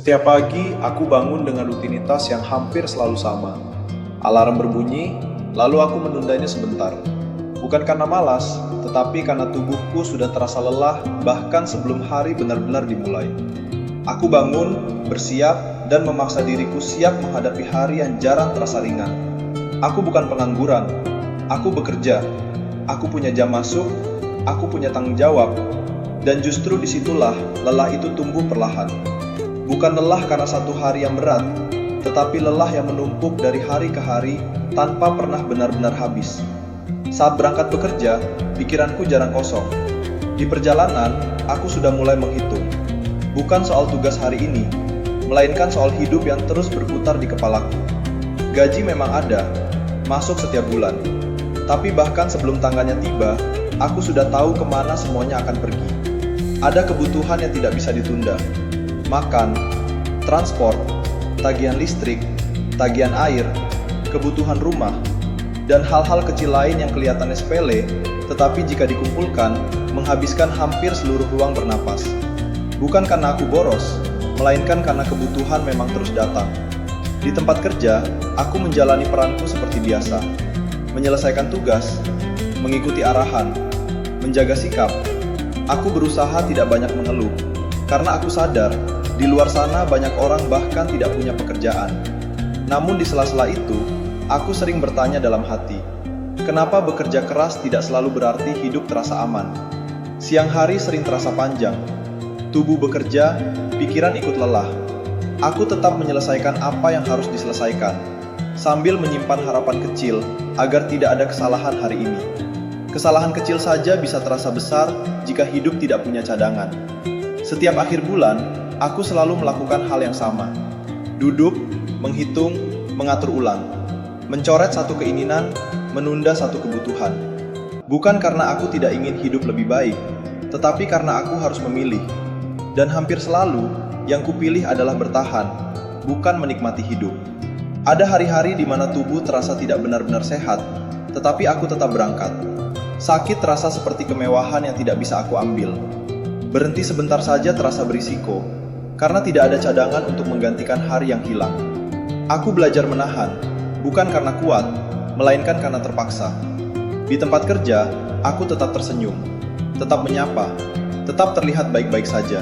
Setiap pagi, aku bangun dengan rutinitas yang hampir selalu sama. Alarm berbunyi, lalu aku menundanya sebentar. Bukan karena malas, tetapi karena tubuhku sudah terasa lelah bahkan sebelum hari benar-benar dimulai. Aku bangun, bersiap, dan memaksa diriku siap menghadapi hari yang jarang terasa ringan. Aku bukan pengangguran, aku bekerja, aku punya jam masuk, aku punya tanggung jawab, dan justru disitulah lelah itu tumbuh perlahan. Bukan lelah karena satu hari yang berat, tetapi lelah yang menumpuk dari hari ke hari tanpa pernah benar-benar habis. Saat berangkat bekerja, pikiranku jarang kosong. Di perjalanan, aku sudah mulai menghitung. Bukan soal tugas hari ini, melainkan soal hidup yang terus berputar di kepalaku. Gaji memang ada, masuk setiap bulan. Tapi bahkan sebelum tanggalnya tiba, aku sudah tahu kemana semuanya akan pergi. Ada kebutuhan yang tidak bisa ditunda. Makan, transport, tagihan listrik, tagihan air, kebutuhan rumah, dan hal-hal kecil lain yang kelihatannya sepele, tetapi jika dikumpulkan, menghabiskan hampir seluruh ruang bernapas. Bukan karena aku boros, melainkan karena kebutuhan memang terus datang. Di tempat kerja, aku menjalani peranku seperti biasa. Menyelesaikan tugas, mengikuti arahan, menjaga sikap. Aku berusaha tidak banyak mengeluh, karena aku sadar, di luar sana banyak orang bahkan tidak punya pekerjaan. Namun di sela-sela itu, aku sering bertanya dalam hati, kenapa bekerja keras tidak selalu berarti hidup terasa aman? Siang hari sering terasa panjang. Tubuh bekerja, pikiran ikut lelah. Aku tetap menyelesaikan apa yang harus diselesaikan, sambil menyimpan harapan kecil agar tidak ada kesalahan hari ini. Kesalahan kecil saja bisa terasa besar jika hidup tidak punya cadangan. Setiap akhir bulan, aku selalu melakukan hal yang sama. Duduk, menghitung, mengatur ulang. Mencoret satu keinginan, menunda satu kebutuhan. Bukan karena aku tidak ingin hidup lebih baik, tetapi karena aku harus memilih. Dan hampir selalu, yang kupilih adalah bertahan, bukan menikmati hidup. Ada hari-hari di mana tubuh terasa tidak benar-benar sehat, tetapi aku tetap berangkat. Sakit terasa seperti kemewahan yang tidak bisa aku ambil. Berhenti sebentar saja terasa berisiko, karena tidak ada cadangan untuk menggantikan hari yang hilang. Aku belajar menahan, bukan karena kuat, melainkan karena terpaksa. Di tempat kerja, aku tetap tersenyum, tetap menyapa, tetap terlihat baik-baik saja.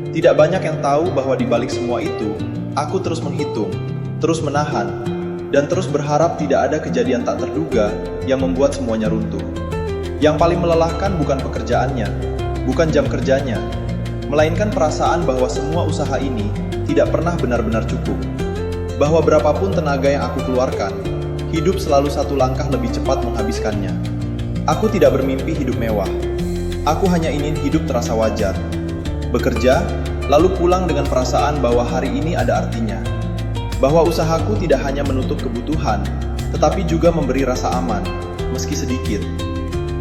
Tidak banyak yang tahu bahwa di balik semua itu, aku terus menghitung, terus menahan, dan terus berharap tidak ada kejadian tak terduga yang membuat semuanya runtuh. Yang paling melelahkan bukan pekerjaannya, bukan jam kerjanya, melainkan perasaan bahwa semua usaha ini tidak pernah benar-benar cukup. Bahwa berapapun tenaga yang aku keluarkan, hidup selalu satu langkah lebih cepat menghabiskannya. Aku tidak bermimpi hidup mewah. Aku hanya ingin hidup terasa wajar. Bekerja, lalu pulang dengan perasaan bahwa hari ini ada artinya. Bahwa usahaku tidak hanya menutup kebutuhan, tetapi juga memberi rasa aman, meski sedikit.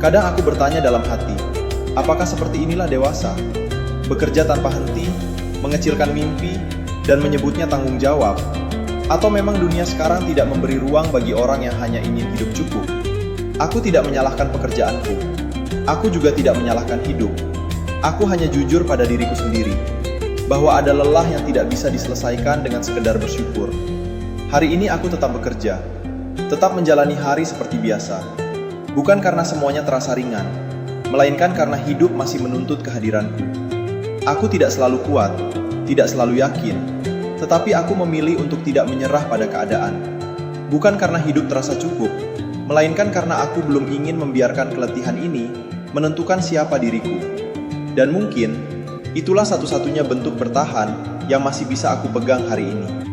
Kadang aku bertanya dalam hati, apakah seperti inilah dewasa? Bekerja tanpa henti, mengecilkan mimpi, dan menyebutnya tanggung jawab? Atau memang dunia sekarang tidak memberi ruang bagi orang yang hanya ingin hidup cukup? Aku tidak menyalahkan pekerjaanku. Aku juga tidak menyalahkan hidup. Aku hanya jujur pada diriku sendiri, bahwa ada lelah yang tidak bisa diselesaikan dengan sekedar bersyukur. Hari ini aku tetap bekerja, tetap menjalani hari seperti biasa. Bukan karena semuanya terasa ringan, melainkan karena hidup masih menuntut kehadiranku. Aku tidak selalu kuat, tidak selalu yakin, tetapi aku memilih untuk tidak menyerah pada keadaan. Bukan karena hidup terasa cukup, melainkan karena aku belum ingin membiarkan keletihan ini menentukan siapa diriku. Dan mungkin, itulah satu-satunya bentuk bertahan yang masih bisa aku pegang hari ini.